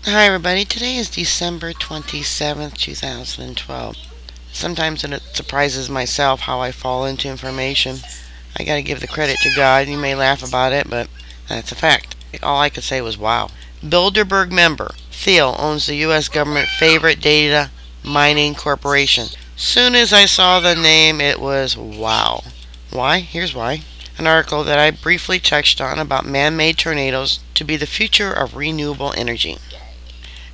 Hi everybody, today is December 27th, 2012. Sometimes it surprises myself how I fall into information. I gotta give the credit to God. You may laugh about it, but that's a fact. All I could say was wow. Bilderberg member Thiel owns the U.S. government favorite data mining corporation. Soon as I saw the name, it was wow. Why? Here's why. An article that I briefly touched on about man-made tornadoes to be the future of renewable energy.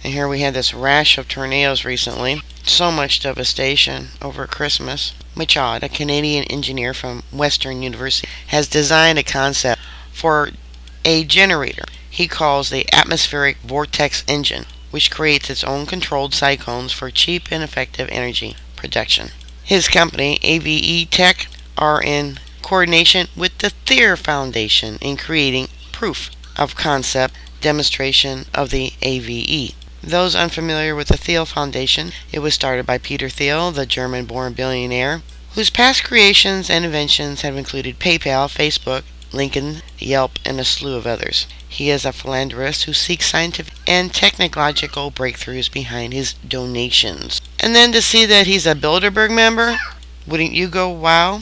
And here we had this rash of tornadoes recently. So much devastation over Christmas. Machad, a Canadian engineer from Western University, has designed a concept for a generator he calls the atmospheric vortex engine, which creates its own controlled cyclones for cheap and effective energy production. His company, AVE Tech, are in coordination with the Thiel Foundation in creating proof of concept demonstration of the AVE. Those unfamiliar with the Thiel Foundation, it was started by Peter Thiel, the German-born billionaire, whose past creations and inventions have included PayPal, Facebook, LinkedIn, Yelp, and a slew of others. He is a philanthropist who seeks scientific and technological breakthroughs behind his donations. And then to see that he's a Bilderberg member, wouldn't you go wow?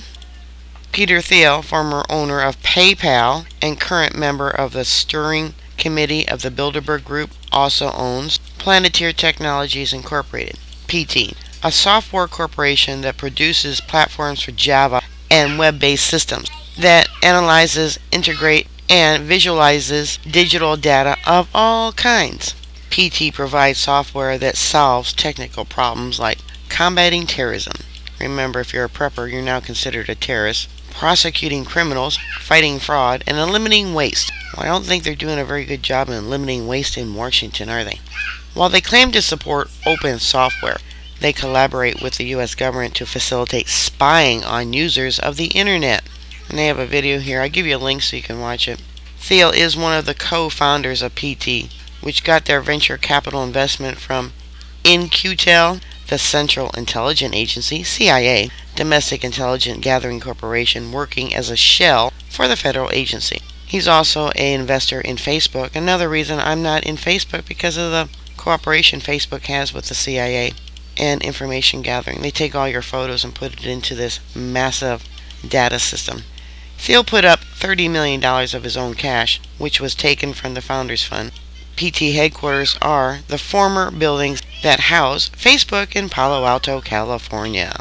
Peter Thiel, former owner of PayPal and current member of the steering committee of the Bilderberg Group, also owns Palantir Technologies Incorporated, PT, a software corporation that produces platforms for Java and web-based systems that analyzes, integrates, and visualizes digital data of all kinds. PT provides software that solves technical problems like combating terrorism. Remember, if you're a prepper, you're now considered a terrorist. Prosecuting criminals, fighting fraud, and eliminating waste. Well, I don't think they're doing a very good job in eliminating waste in Washington, are they? While they claim to support open software, they collaborate with the U.S. government to facilitate spying on users of the internet. And they have a video here. I'll give you a link so you can watch it. Thiel is one of the co-founders of PT, which got their venture capital investment from In-Q-Tel, the Central Intelligence Agency, CIA, domestic intelligence gathering corporation working as a shell for the federal agency. He's also an investor in Facebook. Another reason I'm not in Facebook because of the cooperation Facebook has with the CIA and information gathering. They take all your photos and put it into this massive data system. Thiel put up $30 million of his own cash, which was taken from the Founders Fund. PT headquarters are the former buildings that house Facebook in Palo Alto, California.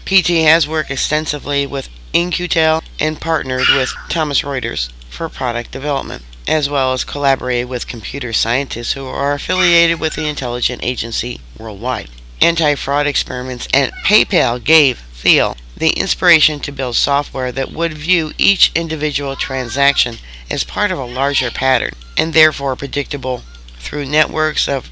PT has worked extensively with In-Q-Tel and partnered with Thomson Reuters for product development, as well as collaborated with computer scientists who are affiliated with the intelligence agency worldwide. Anti-fraud experiments at PayPal gave Thiel the inspiration to build software that would view each individual transaction as part of a larger pattern, and therefore predictable through networks of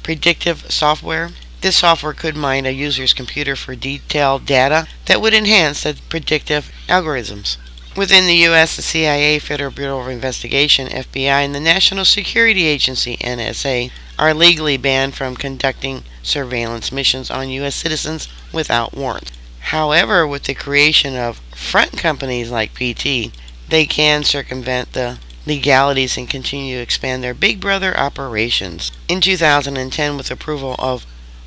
predictive software. This software could mine a user's computer for detailed data that would enhance the predictive algorithms. Within the U.S., the CIA, Federal Bureau of Investigation, FBI, and the National Security Agency, NSA, are legally banned from conducting surveillance missions on U.S. citizens without warrant. However, with the creation of front companies like PT, they can circumvent the legalities and continue to expand their Big Brother operations. In 2010, with approval of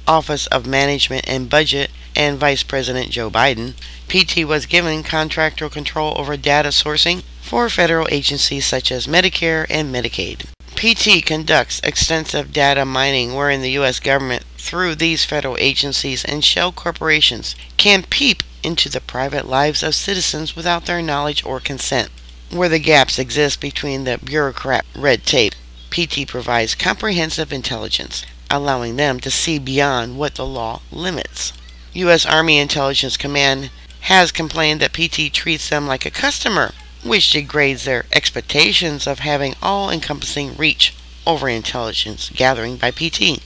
Office of Management and Budget and Vice President Joe Biden, PT was given contractual control over data sourcing for federal agencies such as Medicare and Medicaid. PT conducts extensive data mining wherein the U.S. government, through these federal agencies and shell corporations, can peep into the private lives of citizens without their knowledge or consent. Where the gaps exist between the bureaucrat red tape, PT provides comprehensive intelligence, allowing them to see beyond what the law limits. U.S. Army Intelligence Command has complained that PT treats them like a customer, which degrades their expectations of having all-encompassing reach over intelligence gathering by PT.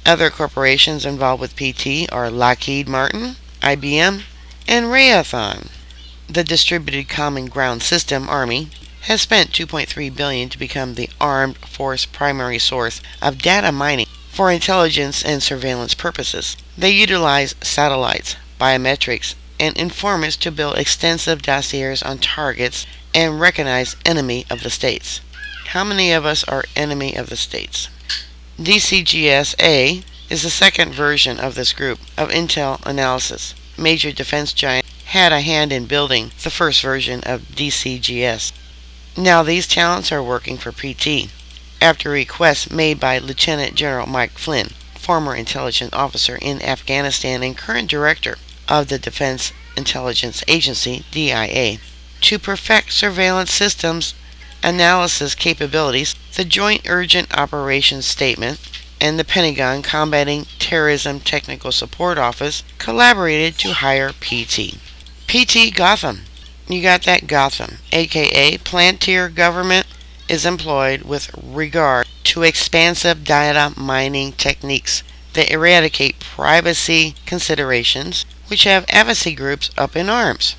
Other corporations involved with PT are Lockheed Martin, IBM, and Raytheon. The Distributed Common Ground System, Army, has spent $2.3 billion to become the armed force primary source of data mining for intelligence and surveillance purposes. They utilize satellites, biometrics, and informants to build extensive dossiers on targets and recognize enemy of the states. How many of us are enemy of the states? DCGS-A is the second version of this group of intel analysis. Major defense giant had a hand in building the first version of DCGS. Now these talents are working for PT, after requests made by Lieutenant General Mike Flynn, former intelligence officer in Afghanistan and current director of the Defense Intelligence Agency, DIA, to perfect surveillance systems analysis capabilities. The Joint Urgent Operations Statement and the Pentagon Combating Terrorism Technical Support Office collaborated to hire PT. PT Gotham. You got that, Gotham, aka Palantir government, is employed with regard to expansive data mining techniques that eradicate privacy considerations, which have advocacy groups up in arms.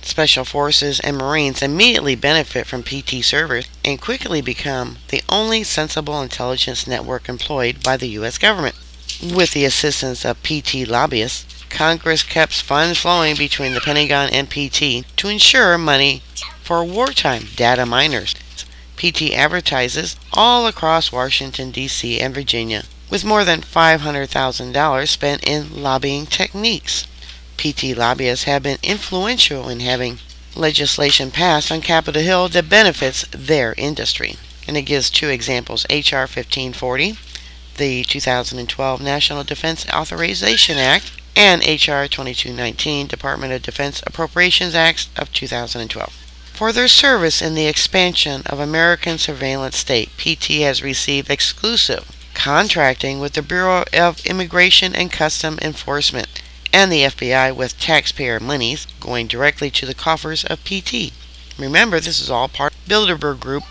Special Forces and Marines immediately benefit from PT servers and quickly become the only sensible intelligence network employed by the U.S. government. With the assistance of PT lobbyists, Congress kept funds flowing between the Pentagon and PT to ensure money for wartime data miners. PT advertises all across Washington, D.C. and Virginia, with more than $500,000 spent in lobbying techniques. PT lobbyists have been influential in having legislation passed on Capitol Hill that benefits their industry. And it gives two examples: H.R. 1540, the 2012 National Defense Authorization Act, and H.R. 2219, Department of Defense Appropriations Act of 2012. For their service in the expansion of American surveillance state, PT has received exclusive contracting with the Bureau of Immigration and Customs Enforcement and the FBI, with taxpayer monies going directly to the coffers of PT. Remember, this is all part of Bilderberg Group.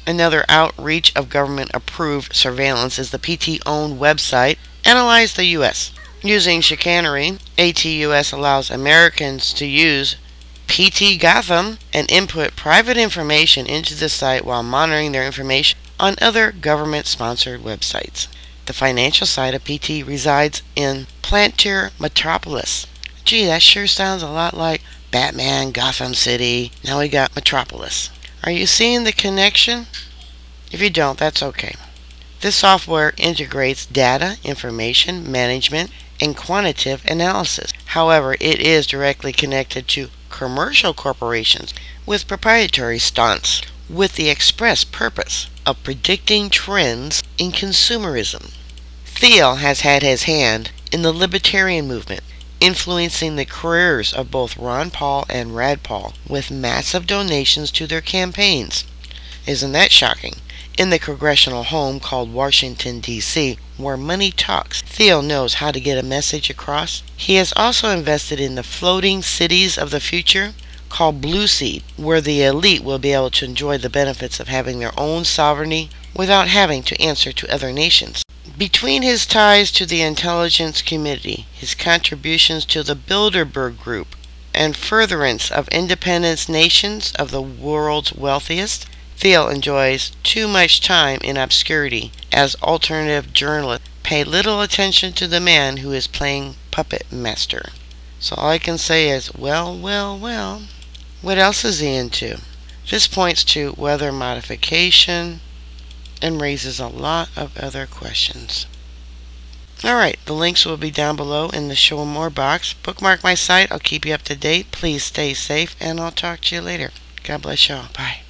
Another outreach of government-approved surveillance is the PT-owned website, Analyze the U.S. Using chicanery, ATUS allows Americans to use PT Gotham and input private information into the site while monitoring their information on other government-sponsored websites. The financial side of PT resides in Palantir Metropolis. Gee, that sure sounds a lot like Batman, Gotham City. Now we got Metropolis. Are you seeing the connection? If you don't, that's okay. This software integrates data, information management, and quantitative analysis. However, it is directly connected to commercial corporations with proprietary stunts, with the express purpose of predicting trends in consumerism. Thiel has had his hand in the libertarian movement, influencing the careers of both Ron Paul and Rand Paul with massive donations to their campaigns. Isn't that shocking? In the congressional home called Washington, D.C., where money talks, Thiel knows how to get a message across. He has also invested in the floating cities of the future called Blueseed, where the elite will be able to enjoy the benefits of having their own sovereignty without having to answer to other nations. Between his ties to the intelligence community, his contributions to the Bilderberg Group, and furtherance of independent nations of the world's wealthiest, Thiel enjoys too much time in obscurity, as alternative journalists pay little attention to the man who is playing puppet master. So all I can say is, well. What else is he into? This points to weather modification and raises a lot of other questions. Alright, the links will be down below in the show more box. Bookmark my site. I'll keep you up to date. Please stay safe, and I'll talk to you later. God bless y'all. Bye.